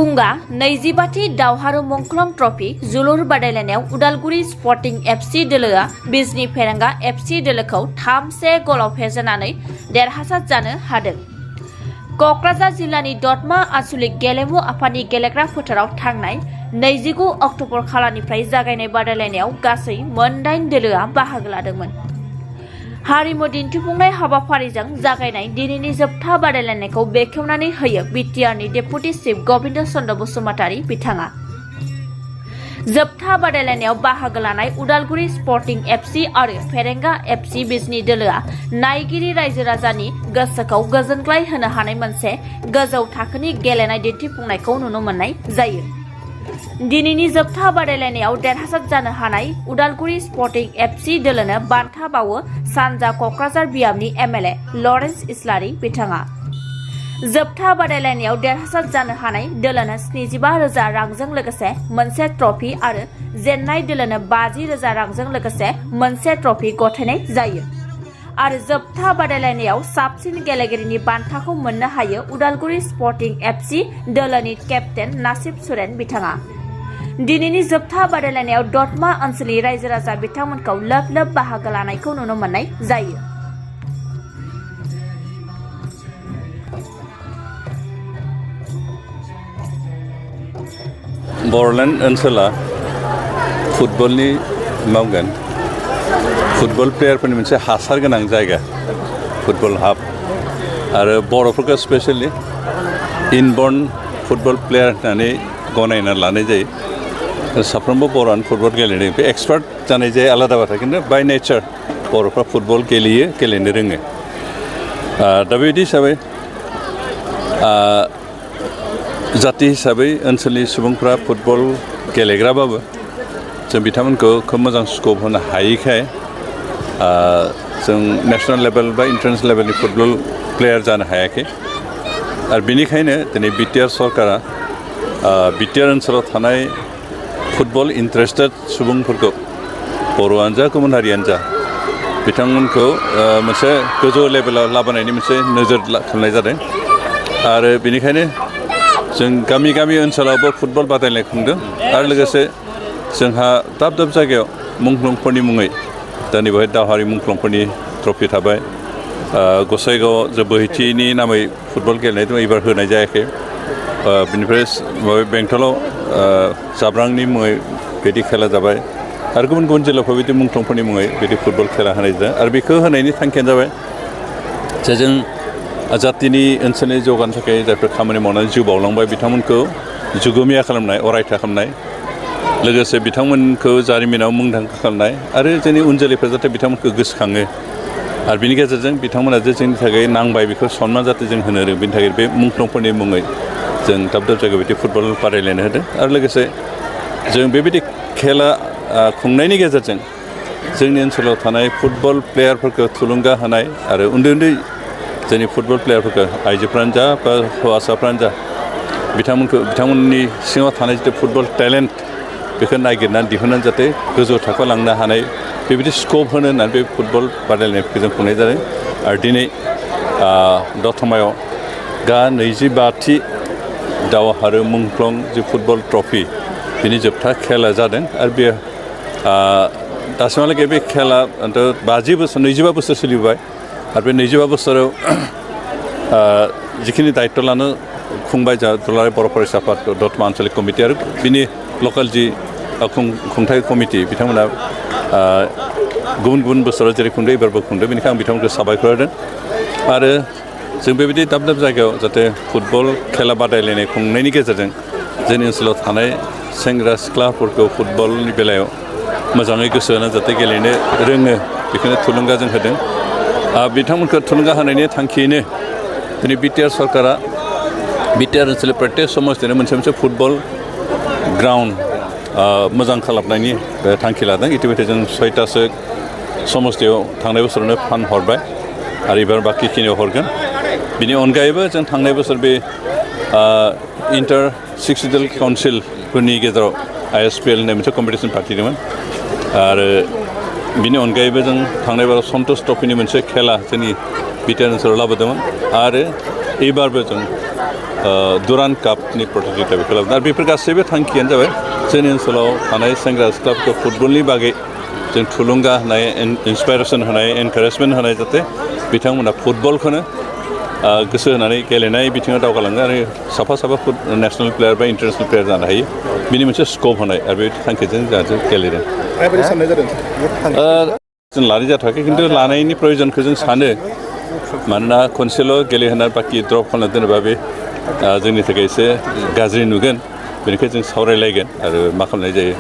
थुलुंगा 25थि दावहारु मुंख्लं ट्रफी जोलुर बादायलायनायाव उदालगुरि स्पर्टिं एफसि दोलोआ बिजनी फेरेंगा एफसि दोलोखौ 3-1 गलाव फेजेननानै देरहासार जानो हादों। कक्राझार जिल्लानि दतमा आन्सलिक गेलेमु आफादनि गेलेग्रा फोथाराव थांनाय 29 अक्ट'बर खालारनिफ्राय जागायनाय बादायलायनायाव गासै मोन 8 दोलोआ बाहागो लादोंमोन। हारिमु दिन्थिफुंनाय हाबाफारिजों जागायनाय दिनैनि जोबथा बादायलायनायखौ बेखेवनानै होयो बिटिआरनि डेपुटि चिफ गबिन्द चन्द्र बसुमतारी बिथाङा। जोबथा बादायलायनायाव बाहागो लानाय उदालगुरि स्पर्टिं एफसि आरो फेरेंगा एफसि बिजनी दोलोआ नायगिरि रायजो राजानि गोसोखौ गोजोनग्लाय होनो हानाय मोनसे गोजौ थाखोनि गेलेनाय दिन्थिफुंनायखौ नुनो मोननाय जायो। दिनैनि जोबथा बादायलायनायाव देरहासार जानो हानाय उदालगुरि स्पर्टिं एफसि दोलोनो बान्था बावो सानजा कक्राझार बियाबनि एमएलए लरेन्स इस्लारि बिथाङा। जोबथा बादायलायनायाव देरहासार जानो हानाय दोलोनो 75,000 रांजों लोगोसे मोनसे ट्रफी आरो जेननाय दोलोनो 50,000 रांजों लोगोसे मोनसे ट्रफी गथायनाय जायो। आरो जोबथा बादायलायनायाव साबसिन गेलेगिरिनि बान्थाखौ मोननो हायो उदालगुरि स्पर्टिं एफसि दोलोनि केप्टेन नासिब सुरेन बिथाङा। दिनैनि जोबथा बादायलायनायाव दतमा ओनसोलनि रायजो राजा बिथांमोनखौ लोब लोब बाहागो लानायखौ नुनो मोननाय जायो। बर'लेण्ड ओनसोला फुटबलनि मावगोन फुटबल प्लेयारफोरनि मोनसे हासार गोनां जायगा फुटबल हाब आरो बर'फोरखौ स्पेशली इनबर्न फुटबल प्लेयार होननानै गनायना लानाय जायो। साफ्रोमबो बर'आनो फुटबल गेलेनो बे एक्सपार्ट जानाय जायो आलादा बाथ्रा, खिन्थु बाय नेचार बर'फ्रा फुटबल गेलेयो, गेलेनो रोङो। दा बेबायदि हिसाबै जाति हिसाबै ओनसोलनि सुबुंफ्रा फुटबल गेलेग्राबाबो जों बिथांमोनखौ खोब मोजां स्कप होनो हायैखाय जों नेशनेल लेभेल बा इन्टारनेशनेल लेभेलनि फुटबल प्लेयार जानो हायाखै। आरो बेनिखायनो दिनै बिटिआर सरकारा बिटिआर ओनसोलाव थानाय फुटबल इन्टारेस्टेड सुबुंफोरखौ बर'आनो जा गुबुन हारियानो जा बिथांमोनखौ मोनसे गोजौ लेभेलाव लाबोनायनि मोनसे नोजोर खालामनाय जादों। आरो बेनिखायनो जों गामि गामि ओनसोलावबो फुटबल बादायलायनाय खुंदों आरो लोगोसे जोंहा दाब दाब जायगायाव मुंख्लंफोरनि मुङै दिनै बेवहाय दावहारि मुंख्लंफोरनि ट्रफि थाबाय। गसाइगाव जे बोहैथिनि नामै फुटबल गेलेनाय एबार होनाय जायाखै। बिनिफ्राय बेंटलाव जाब्रांनि मुङै बिदि खेला जाबाय आरो गुबुन गुबुन जिल्लाफ्राव बिदि मुंख्लंफोरनि मुङै बिदि फुटबल खेला होनाय जादों। आरो बेखौ होनायनि थांखियानो जाबाय जे जों जातिनि ओनसोलनि जौगानो थाखाय जायफोर खामानि मावनानै जिउ बावलांबाय बिथांमोनखौ जुगुमिया खालामनाय, अरायथा खालामनाय, लोगोसे बिथांमोनखौ जारिमिनाव मुंदांखा खालामनाय आरो जोंनि उन जोलैफ्रा जाहाथे बिथांमोनखौ गोसोखाङो आरो बिनि गेजेरजों बिथांमोना जे जोंनि थाखाय नांबाय बेखौ सनमान जाहाथे जों होनो रोङो, बेनि थाखाय बे मुंख्लंफोरनि मुङै जों दाब दाब जायगायाव बिदि फुटबल बादायलायनो होदों। आरो लोगोसे जों बेबायदि खेला खुंनायनि गेजेरजों जोंनि ओनसोलाव थानाय फुटबल प्लेयारफोरखौ थुलुंगा होनाय आरो उन्दै उन्दै जोंनि फुटबल प्लेयारफोरखौ आइजोफ्रानो जा बा हौवासाफ्रानो जा बिथांमोननि सिङाव थानाय जितु फुटबल टेलेन्ट बेखौ नागिरनानै दिहुननानै जाहाथे गोजौ थाखोआव लांनो हानाय बेबायदि स्कप होनो होननानै बे फुटबल बादायलायनायफोरखौ जों खुंनाय जादों। आरो दिनै दतमायाव 25थि दावहारु मुंख्लं जे फुटबल ट्रफि बिनि जोबथा खेला जादों। आरो बेयो दासिमहालागै बे खेला 25 बोसोर सोलिबाय आरो बे 25 बोसोराव जिखिनि दायित्व लानो खुंबाय जा दुलाराय बर' फरायसा आफाद दतमा आन्चलिक कमिटि आरो बिनि लकेल जि खुंथाय कमिटि बिथांमोना गुबुन गुबुन बोसोराव जेरै खुंदों एबारबो खुंदों, बेनिखायनो आं बिथांमोनखौ साबायखर होदों। आरो जों बेबायदि दाब दाब जायगायाव जाहाथे फुटबल खेला बादायलायनाय खुंनायनि गेजेरजों जोंनि ओनसोलाव थानाय सेंग्रा सिख्लाफोरखौ फुटबलनि बेलायाव मोजाङै गोसो होना जाहाथे गेलेनो रोङो बेखौनो थुलुंगा जों होदों। बिथांमोनखौ थुलुंगा होनायनि थांखियैनो दिनै बिटिआर सरकारा बिटिआर ओनसोलनि प्रत्येक समस्तिनो मोनसे मोनसे फुटबल ग्राउन्ड मोजां खालामनायनि थांखि लादों। इतिमধ্যে जों 6टासो समस्तियाव थांनाय बोसोरावनो फान्ड हरबाय आरो एबार बाखिखिनियाव हरगोन। बिनि अनगायैबो जों थांनाय बोसोर बे इन्टार सिक्सटिकेल काउन्सिलफोरनि गेजेराव ISPL होननाय मोनसे कम्पिटिसन फाथिदोंमोन। आरो बिनि अनगायैबो जों थांनाय बाराव सन्तोष ट्रफिनि मोनसे खेला जोंनि बिटिआर ओनसोलाव लाबोदोंमोन। आरो एबारबो जों दुरान कापनि प्रतियोगिता बेखौ लाबोदों आरो बेफोर गासैबो थांखियानो जाबाय जोंनि ओनसोलाव थानाय सेंग्रा सिख्लाफोरखौ फुटबलनि बागै जों थुलुंगा होनाय इन्सपाइरेसन होनाय एनकारेजमेन्ट होनाय जाहाथे बिथांमोना फुटबलखौनो गोसो होनानै गेलेनाय बिथिङाव दावगालाङो आरो साफा नेसनेल प्लेयार बा इन्टारनेसनेल प्लेयार जानो हायो बिनि मोनसे स्कप होनाय आरो बे थांखिजों जों गेलेदों। जों लानाय जाथ'वाखै खिन्थु लानायनि प्रयजनखौ जों सानो मानोना खनसेल' गेलेहोना बाखि द्रप खालामना दोनोबा बे जोंनि थाखाय एसे गाज्रि नुगोन बेनिखायनो जों सावरायलायगोन आरो मा खालामनाय जायो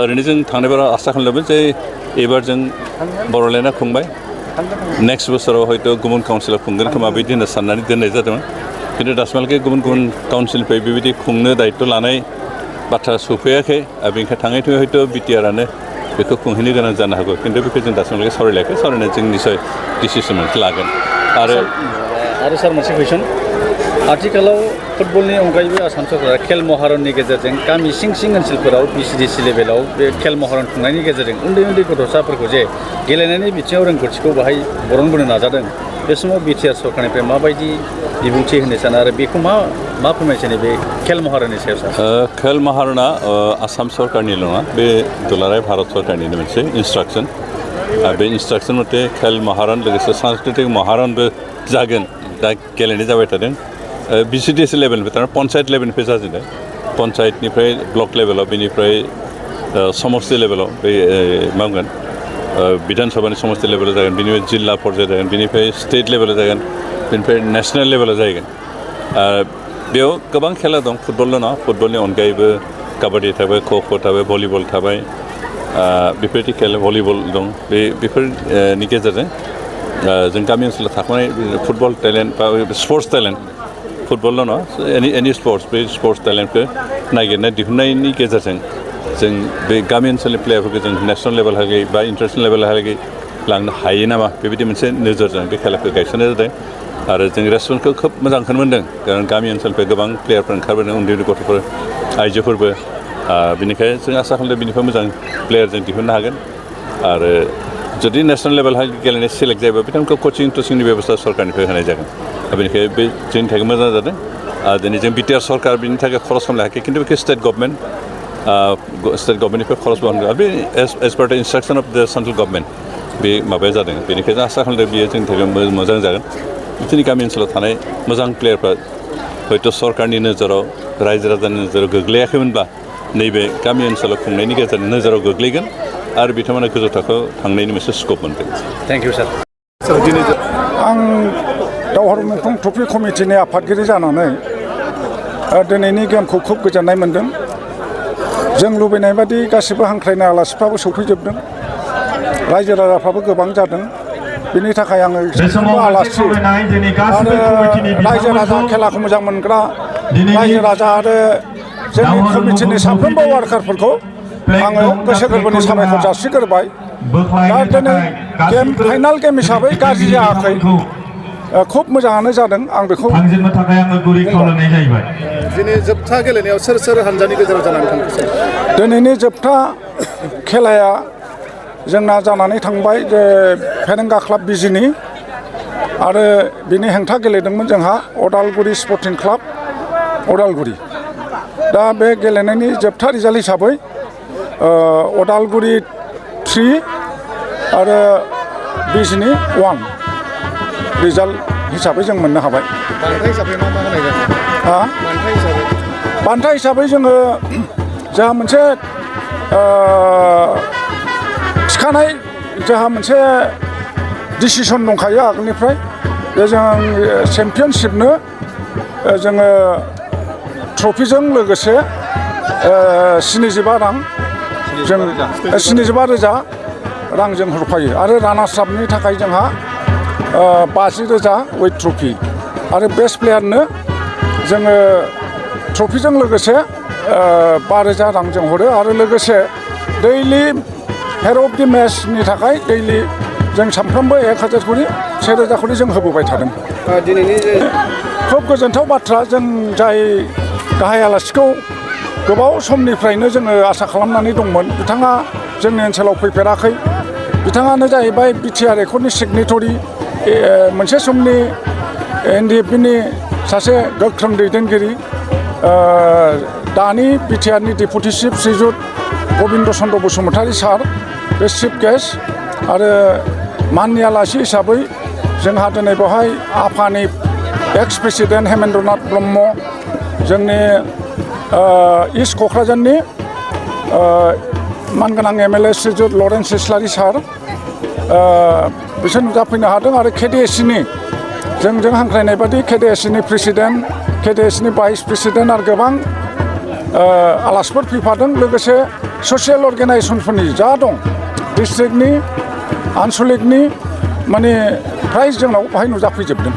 ओरैनो जों थांनाय बाराव आसा खालामदोंमोन जे एबार जों बर'लेण्डआ खुंबाय नेक्स्ट बोसोराव हयथ' गुबुन काउन्सिलाव खुंगोन खोमा बिदि होनना साननानै दोननाय जादोंमोन खिन्थु दासिमहालागै गुबुन काउन्सिलनिफ्राय बेबायदि खुंनो दायित्व लानाय बाथ्रा सफैयाखै आरो बेनिखायनो थाङै थुङै हयथ' बिटिआरआनो बेखौ खुंहैनो गोनां जानो हागौ खिन्थु बेखौ जों दासिमहालागै सावरायलायाखै सावरायनानै जों निसय डिसिसन मोनसे लागोन आरो सार मोनसे कुइसन आथिखालाव फुटबलनि अनगायैबो आसाम सरकारा खेल महारननि गेजेरजों गामि सिं ओनसोलफोराव बिसिडिसि लेभेलाव बे खेल महारन खुंनायनि गेजेरजों उन्दै गथ'साफोरखौ जे गेलेनायनि बिथिङाव रोंगौथिखौ बाहाय बरनबोनो नाजादों बे समाव बिटिआर सरकारनिफ्राय माबायदि बिबुंथि होनो सानो आरो बेखौ मा फोरमायसानो बे खेल महारननि सायाव सार? खेल महारना आसाम सरकारनिल' नङा बे दुलाराय भारत सरकारनिनो मोनसे इन्सट्राक्सन बे इन्सट्राक्सन मथे खेल महारन लोगोसे सांस्कृतिक महारनबो जागोन दा गेलेनाय जाबाय थादों बिसिडिसि लेभेलनिफ्राय थारमाने पन्सायत लेभेलनिफ्राय जाजेनदों पन्सायतनिफ्राय ब्लक लेभेलाव बेनिफ्राय समष्टि लेभेलाव बे मा बुंगोन बिधान सभानि समष्टि लेभेलाव जागोन बेनिफ्राय जिल्ला पर्याय जागोन बेनिफ्राय स्टेट लेभेलाव जागोन बेनिफ्राय नेसनेल लेभेलाव जाहैगोन बेयाव गोबां खेला दं फुटबलल' नङा फुटबलनि अनगायैबो काबादि थाबाय ख'ख' थाबाय भलिबल थाबाय बेफोरबायदि खेला भलिबल दं बेफोरनि गेजेरजों जों गामि ओनसोलाव थाखानाय फुटबल टेलेन्ट बा स्पर्ट्स टेलेन्ट फुटबलल' नङा एनि स्पर्ट्स बे स्पर्ट्स टेलेन्टखौ नागिरनाय दिहुननायनि गेजेरजों जों बे गामि ओनसोलनि प्लेयारफोरखौ जों नेसनेल लेभेलहालागै बा इन्टारनेसनेल लेभेलहालागै लांनो हायो नामा बेबायदि मोनसे नोजोरजों बे खेलाखौ गायसननाय जादों आरो जों रेसपन्सखौ खोब मोजांखौनो मोन्दों खारन गामि ओनसोलनिफ्राय गोबां प्लेयारफोर ओंखारबोदों उन्दै गथ'फोर आइजोफोरबो बेनिखायनो जों आसा खालामदों बेनिफ्राय मोजां प्लेयार जों दिहुननो हागोन आरो जुदि नेसनेल लेभेलहाय गेलेनाय सेलेक्ट जायोबा बिथांमोनखौ कचिं टचिंनि बेबस्था सरकारनिफ्राय होनाय जागोन बेनिखायनो बे जोंनि थाखाय मोजां जादों दिनै जों बिटिआर सरकार बिनि थाखाय खरस खालामनो हायाखै खिन्थु बेखौ स्टेट गभर्नमेन्टनिफ्राय खरस खालामदों आरो बे एज पार द इन्सट्राक्सन अफ द सेन्ट्रेल गभर्नमेन्ट बे माबाया जादों बेनिखायनो आसा खालामदों बेयो जोंनि थाखाय मोजां जागोन जोंनि गामि ओनसोलाव थानाय मोजां प्लेयारफ्रा हयथ' सरकारनि नोजोराव रायजो राजानि नोजोराव गोग्लैयाखैमोनब्ला नैबे गामि ओनसोलाव खुंनायनि गेजेरजों नोजोराव गोग्लैगोन आरो बिथांमोना गोजौ थाखोआव थांनायनि मोनसे स्कप मोनगोन। थेंक इउ सार। आं दावहारु मुंख्लं ट्रफि कमिटिनि आफादगिरि जानानै दिनैनि गेमखौ खोब गोजोननाय मोन्दों। जों लुबैनाय बादि गासिबो हांख्रायनाय आलासिफ्राबो सौफैजोबदों रायजो राजाफ्राबो गोबां जादों बेनि थाखाय आङो आलासि आरो रायजो राजा खेलाखौ मोजां मोनग्रा रायजो राजा आरो जोंनि कमिटिनि साफ्रोमबो वार्कारफोरखौ आङो गोसो गोरबोनि साबायखर जासिग्रोबाय। दा दिनै फाइनाल गेम हिसाबै गाज्रि जायाखै खोब मोजाङानो जादों आं बेखौ दिनै जोबथा गेलेनायाव सोर हानजानि गेजेराव जानानै थांखो? दिनैनि जोबथा खेलाया जोंना जानानै थांबाय जे फेरेंगा क्लाब बिजिनि आरो बिनि हेंथा गेलेदोंमोन जोंहा अदालगुरि स्पर्टिं क्लाब अदालगुरि। दा बे गेलेनायनि जोबथा रिजाल्ट हिसाबै अदालगुरि 3 आरो बिजिनि 1 रिजाल्ट हिसाबै जों मोननो हाबाय। बान्था हिसाबै मा होनाय जादों? बान्था हिसाबै जोङो जोंहा मोनसे थिखानाय जोंहा मोनसे डिसिसन दंखायो आगोलनिफ्राय जे जों चेम्पियनशिपनो जोङो ट्रफिजों लोगोसे 75 रां जों 75,000 रां जों हरफायो आरो रानार्स आपनि थाखाय जोंहा 50,000 उइथ ट्रफि आरो बेस्ट प्लेयारनो जोङो ट्रफिजों लोगोसे 5,000 रां जों हरो आरो लोगोसे दैलि हेर अफ दि मेचनि थाखाय दैलि जों सानफ्रोमबो 1,000 करि 1,000 करि जों होबोबाय थादों। दिनैनि खोब गोजोनथाव बाथ्रा जों जाय गाहाय आलासिखौ गोबाव समनिफ्रायनो जोङो आसा खालामनानै दंमोन बिथाङा जोंनि ओनसोलाव फैफेराखै बिथाङानो जाहैबाय बिटिआर एकर्डनि सिगनेटरि मोनसे समनि NDFBनि सासे गोख्रों दैदेनगिरि दानि बिटिआरनि डेपुटि चिफ श्रीजुत गबिन्द चन्द्र बसुमतारी सार बे चिफ गेस्ट आरो माननि आलासि हिसाबै जोंहा दिनै बेवहाय आफानि एक्स प्रेसिडेन्ट हेमेन्द्रनाथ ब्रह्म जोंनि इस्ट क'क्राझारनि मानगोनां एमएलए श्रीजुत लरेन्स इस्लारि सार बिसोर नुजाफैनो हादों आरो केडिएससिनि जोंजों हांख्रायनाय बादि केडिएससिनि प्रेसिडेन्ट केडिएससिनि भाइस प्रेसिडेन्ट आरो गोबां आलासिफोर फैफादों लोगोसे ससियेल अर्गेनाइजेसनफोरनि जा दं डिस्ट्रिक्टनि आनसलिकनि माने फ्राय जोंनाव बाहाय नुजाफैजोबदों